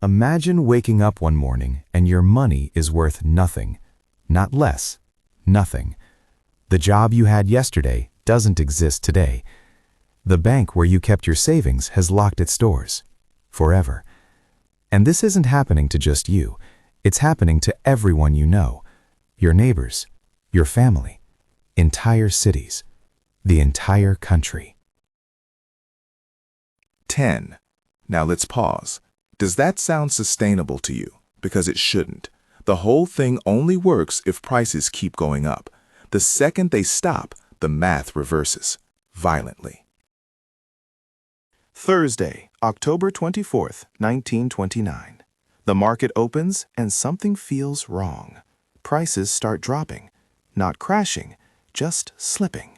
Imagine waking up one morning and your money is worth nothing. Not less, nothing. The job you had yesterday doesn't exist today. The bank where you kept your savings has locked its doors. Forever. And this isn't happening to just you. It's happening to everyone you know. Your neighbors, your family, entire cities, the entire country. 10. Now let's pause. Does that sound sustainable to you? Because it shouldn't. The whole thing only works if prices keep going up. The second they stop, the math reverses violently. Thursday, October 24th, 1929. The market opens and something feels wrong. Prices start dropping, not crashing, just slipping.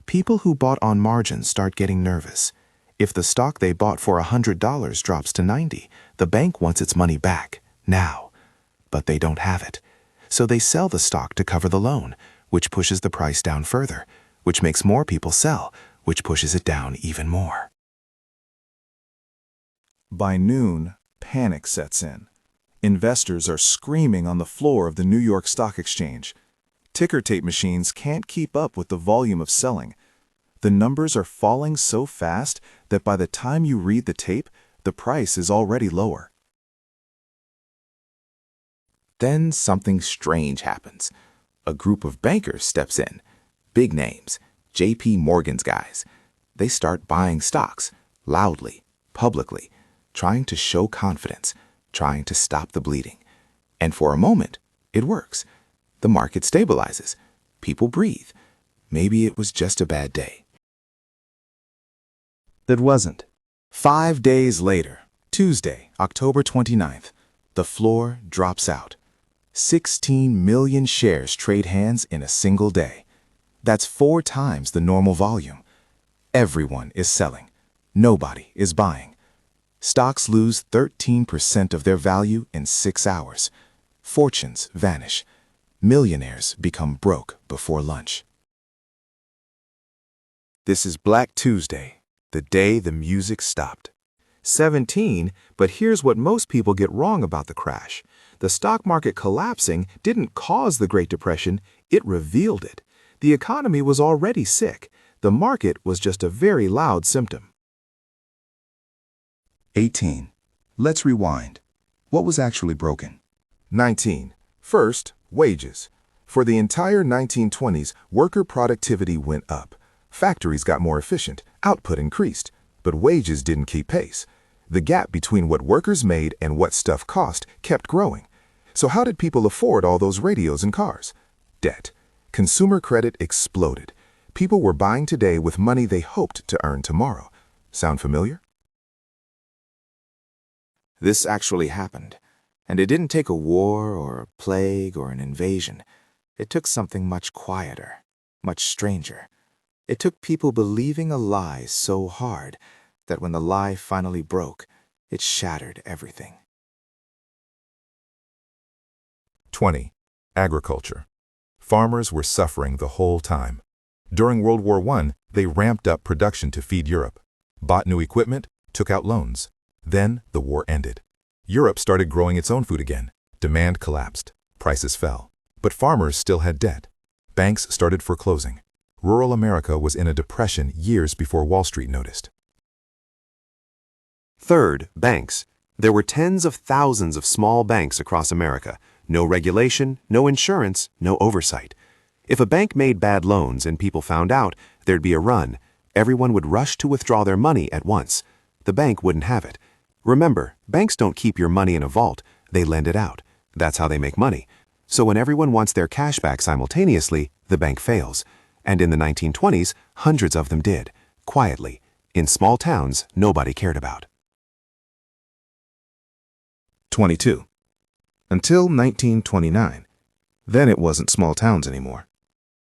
People who bought on margin start getting nervous. If the stock they bought for $100 drops to $90, the bank wants its money back, now. But they don't have it. So they sell the stock to cover the loan, which pushes the price down further, which makes more people sell, which pushes it down even more. By noon, panic sets in. Investors are screaming on the floor of the New York Stock Exchange. Ticker tape machines can't keep up with the volume of selling. The numbers are falling so fast that by the time you read the tape, the price is already lower. Then something strange happens. A group of bankers steps in. Big names, J.P. Morgan's guys. They start buying stocks, loudly, publicly, trying to show confidence, trying to stop the bleeding. And for a moment, it works. The market stabilizes. People breathe. Maybe it was just a bad day. That wasn't. 5 days later, Tuesday, October 29th, the floor drops out. 16 million shares trade hands in a single day. That's 4 times the normal volume. Everyone is selling. Nobody is buying. Stocks lose 13% of their value in 6 hours. Fortunes vanish. Millionaires become broke before lunch. This is Black Tuesday, the day the music stopped. 17, but here's what most people get wrong about the crash. The stock market collapsing didn't cause the Great Depression, it revealed it. The economy was already sick. The market was just a very loud symptom. 18. Let's rewind. What was actually broken? 19. First, wages. For the entire 1920s, worker productivity went up. Factories got more efficient, output increased, but wages didn't keep pace. The gap between what workers made and what stuff cost kept growing. So how did people afford all those radios and cars? Debt. Consumer credit exploded. People were buying today with money they hoped to earn tomorrow. Sound familiar? This actually happened. And it didn't take a war or a plague or an invasion. It took something much quieter, much stranger. It took people believing a lie so hard that when the lie finally broke, it shattered everything. 20. Agriculture. Farmers were suffering the whole time. During World War I, they ramped up production to feed Europe, bought new equipment, took out loans. Then the war ended. Europe started growing its own food again. Demand collapsed. Prices fell. But farmers still had debt. Banks started foreclosing. Rural America was in a depression years before Wall Street noticed. Third, banks. There were tens of thousands of small banks across America. No regulation, no insurance, no oversight. If a bank made bad loans and people found out, there'd be a run. Everyone would rush to withdraw their money at once. The bank wouldn't have it. Remember, banks don't keep your money in a vault. They lend it out. That's how they make money. So when everyone wants their cash back simultaneously, the bank fails. And in the 1920s, hundreds of them did, quietly, in small towns nobody cared about. 22. Until 1929. Then it wasn't small towns anymore.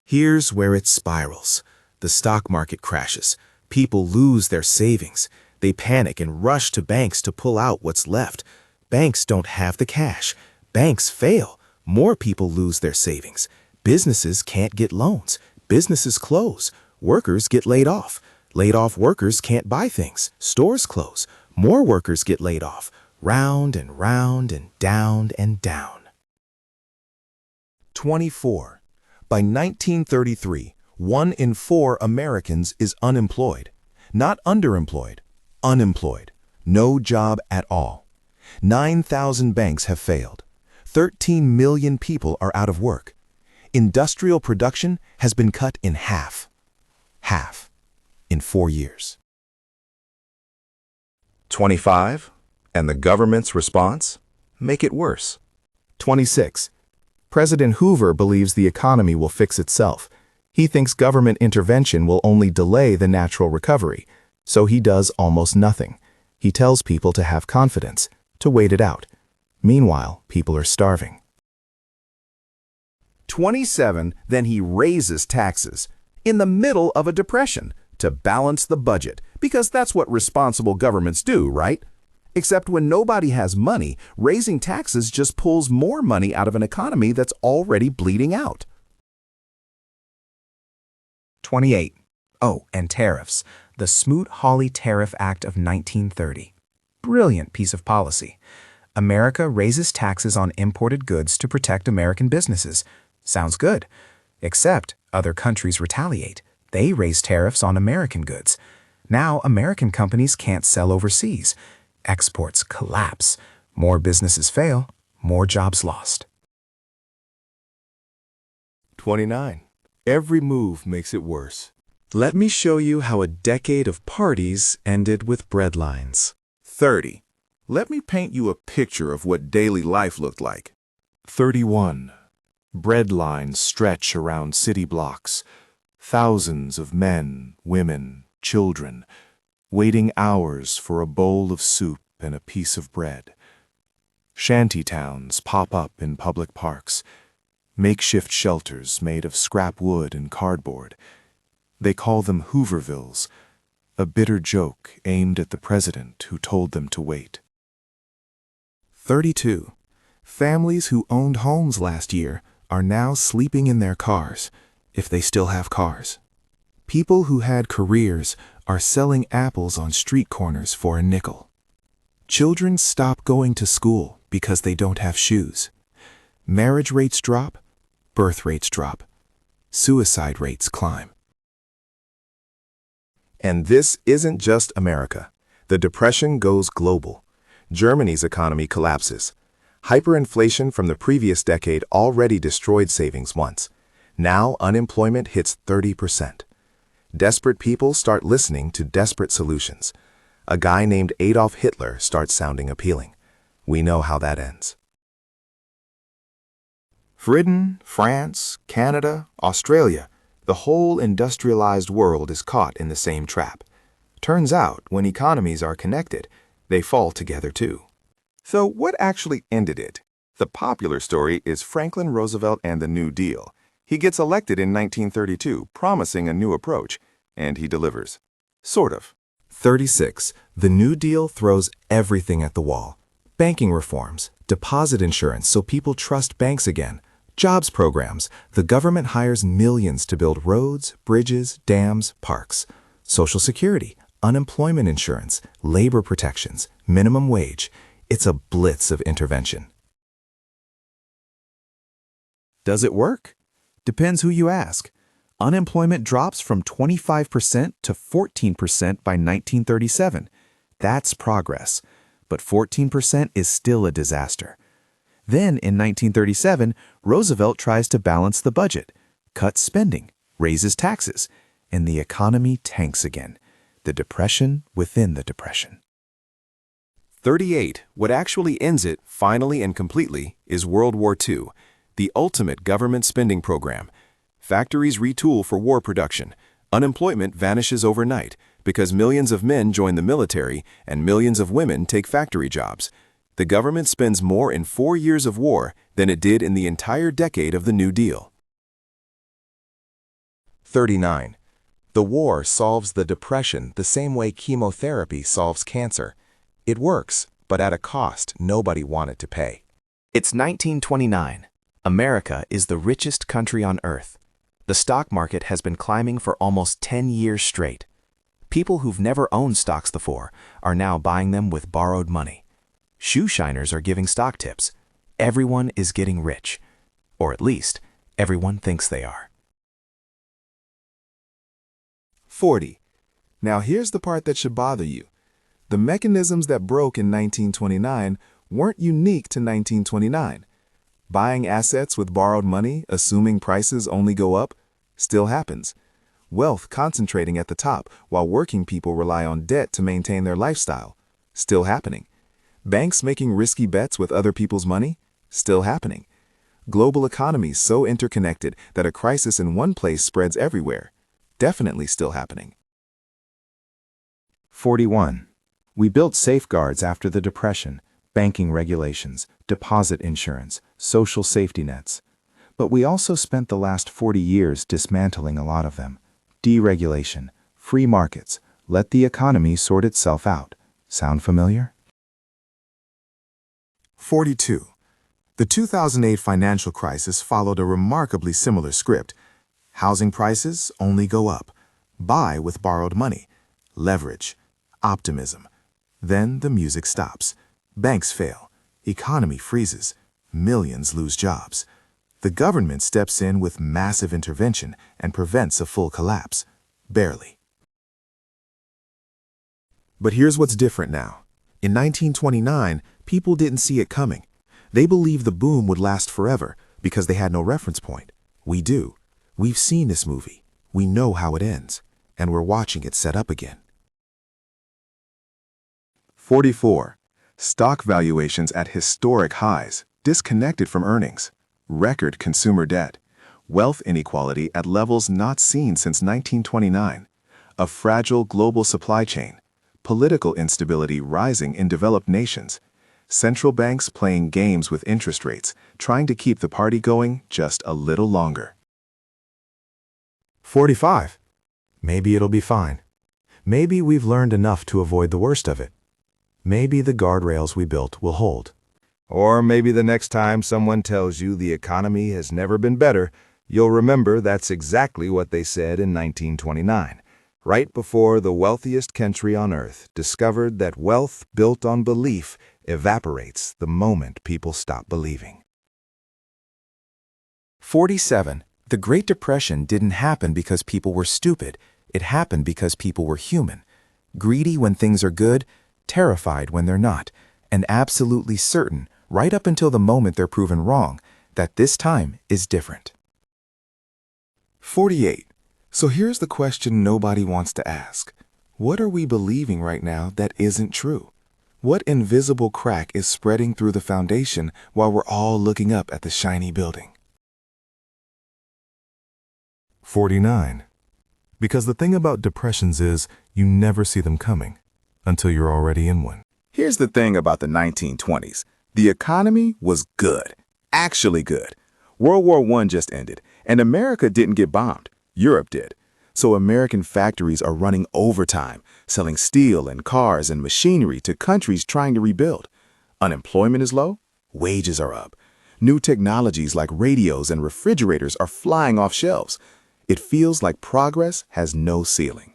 Here's where it spirals. The stock market crashes. People lose their savings. They panic and rush to banks to pull out what's left. Banks don't have the cash. Banks fail. More people lose their savings. Businesses can't get loans. Businesses close. Workers get laid off. Laid off workers can't buy things. Stores close. More workers get laid off. round and round and down and down. 24. By 1933, 1 in 4 Americans is unemployed. Not underemployed, unemployed. No job at all. 9,000 banks have failed. 13 million people are out of work. Industrial production has been cut in half. Half. In 4 years. 25. And the government's response? Make it worse. 26. President Hoover believes the economy will fix itself. He thinks government intervention will only delay the natural recovery, so he does almost nothing. He tells people to have confidence, to wait it out. Meanwhile, people are starving. 27. Then he raises taxes in the middle of a depression to balance the budget, because that's what responsible governments do, right? Except when nobody has money, raising taxes just pulls more money out of an economy that's already bleeding out. 28. Oh, and tariffs. The Smoot-Hawley Tariff Act of 1930. Brilliant piece of policy. America raises taxes on imported goods to protect American businesses. Sounds good. Except other countries retaliate. They raise tariffs on American goods. Now American companies can't sell overseas. Exports collapse. More businesses fail. More jobs lost. 29. Every move makes it worse. Let me show you how a decade of parties ended with breadlines. 30. Let me paint you a picture of what daily life looked like. 31. Bread lines stretch around city blocks. Thousands of men, women, children, waiting hours for a bowl of soup and a piece of bread. Shanty towns pop up in public parks, makeshift shelters made of scrap wood and cardboard. They call them Hoovervilles, a bitter joke aimed at the president who told them to wait. 32. Families who owned homes last year are now sleeping in their cars, if they still have cars. People who had careers are selling apples on street corners for a nickel. Children stop going to school because they don't have shoes. Marriage rates drop, birth rates drop. Suicide rates climb. And this isn't just America. The depression goes global. Germany's economy collapses. Hyperinflation from the previous decade already destroyed savings once. Now unemployment hits 30%. Desperate people start listening to desperate solutions. A guy named Adolf Hitler starts sounding appealing. We know how that ends. Britain, France, Canada, Australia, the whole industrialized world is caught in the same trap. Turns out, when economies are connected, they fall together too. So what actually ended it? The popular story is Franklin Roosevelt and the New Deal. He gets elected in 1932, promising a new approach, and he delivers. Sort of. 36. The New Deal throws everything at the wall. Banking reforms, deposit insurance so people trust banks again, jobs programs, the government hires millions to build roads, bridges, dams, parks, Social Security, unemployment insurance, labor protections, minimum wage. It's a blitz of intervention. Does it work? Depends who you ask. Unemployment drops from 25% to 14% by 1937. That's progress. But 14% is still a disaster. Then, in 1937, Roosevelt tries to balance the budget, cuts spending, raises taxes, and the economy tanks again. The depression within the depression. 38. What actually ends it, finally and completely, is World War II, the ultimate government spending program. Factories retool for war production. Unemployment vanishes overnight because millions of men join the military and millions of women take factory jobs. The government spends more in 4 years of war than it did in the entire decade of the New Deal. 39. The war solves the depression the same way chemotherapy solves cancer. It works, but at a cost nobody wanted to pay. It's 1929. America is the richest country on earth. The stock market has been climbing for almost 10 years straight. People who've never owned stocks before are now buying them with borrowed money. Shoe shiners are giving stock tips. Everyone is getting rich. Or at least, everyone thinks they are. 40. Now here's the part that should bother you. The mechanisms that broke in 1929 weren't unique to 1929. Buying assets with borrowed money, assuming prices only go up, still happens. Wealth concentrating at the top while working people rely on debt to maintain their lifestyle, still happening. Banks making risky bets with other people's money, still happening. Global economies so interconnected that a crisis in one place spreads everywhere, definitely still happening. 41. We built safeguards after the Depression, banking regulations, deposit insurance, social safety nets. But we also spent the last 40 years dismantling a lot of them. Deregulation, free markets, let the economy sort itself out. Sound familiar? 42. The 2008 financial crisis followed a remarkably similar script. Housing prices only go up. Buy with borrowed money. Leverage. Optimism. Then the music stops. Banks fail. Economy freezes. Millions lose jobs. The government steps in with massive intervention and prevents a full collapse. Barely. But here's what's different now. In 1929, people didn't see it coming. They believed the boom would last forever because they had no reference point. We do. We've seen this movie. We know how it ends. And we're watching it set up again. 44. Stock valuations at historic highs, disconnected from earnings. Record consumer debt. Wealth inequality at levels not seen since 1929. A fragile global supply chain. Political instability rising in developed nations. Central banks playing games with interest rates, trying to keep the party going just a little longer. 45. Maybe it'll be fine. Maybe we've learned enough to avoid the worst of it. Maybe the guardrails we built will hold. Or maybe the next time someone tells you the economy has never been better, you'll remember that's exactly what they said in 1929, right before the wealthiest country on earth discovered that wealth built on belief evaporates the moment people stop believing. 47. The Great Depression didn't happen because people were stupid. It happened because people were human. Greedy when things are good, terrified when they're not, and absolutely certain, right up until the moment they're proven wrong, that this time is different. 48. So here's the question nobody wants to ask. What are we believing right now that isn't true? What invisible crack is spreading through the foundation while we're all looking up at the shiny building? 49. Because the thing about depressions is you never see them coming until you're already in one. Here's the thing about the 1920s. The economy was good, actually good. World War I just ended, and America didn't get bombed. Europe did. So American factories are running overtime, selling steel and cars and machinery to countries trying to rebuild. Unemployment is low, wages are up. New technologies like radios and refrigerators are flying off shelves. It feels like progress has no ceiling.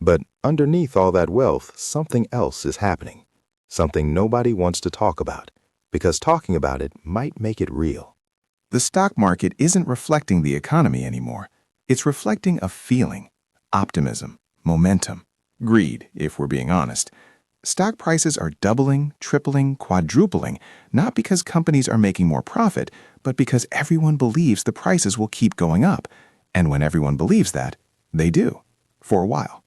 But underneath all that wealth, something else is happening. Something nobody wants to talk about, because talking about it might make it real. The stock market isn't reflecting the economy anymore. It's reflecting a feeling, optimism, momentum, greed, if we're being honest. Stock prices are doubling, tripling, quadrupling, not because companies are making more profit, but because everyone believes the prices will keep going up. And when everyone believes that, they do, for a while.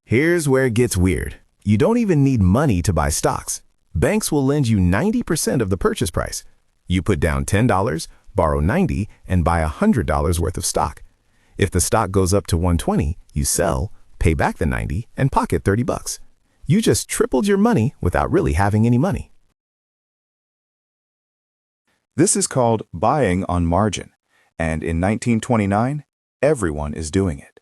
Here's where it gets weird. You don't even need money to buy stocks. Banks will lend you 90% of the purchase price. You put down $10, borrow $90, and buy $100 worth of stock. If the stock goes up to $120, you sell, pay back the $90, and pocket $30. You just tripled your money without really having any money. This is called buying on margin, and in 1929, everyone is doing it.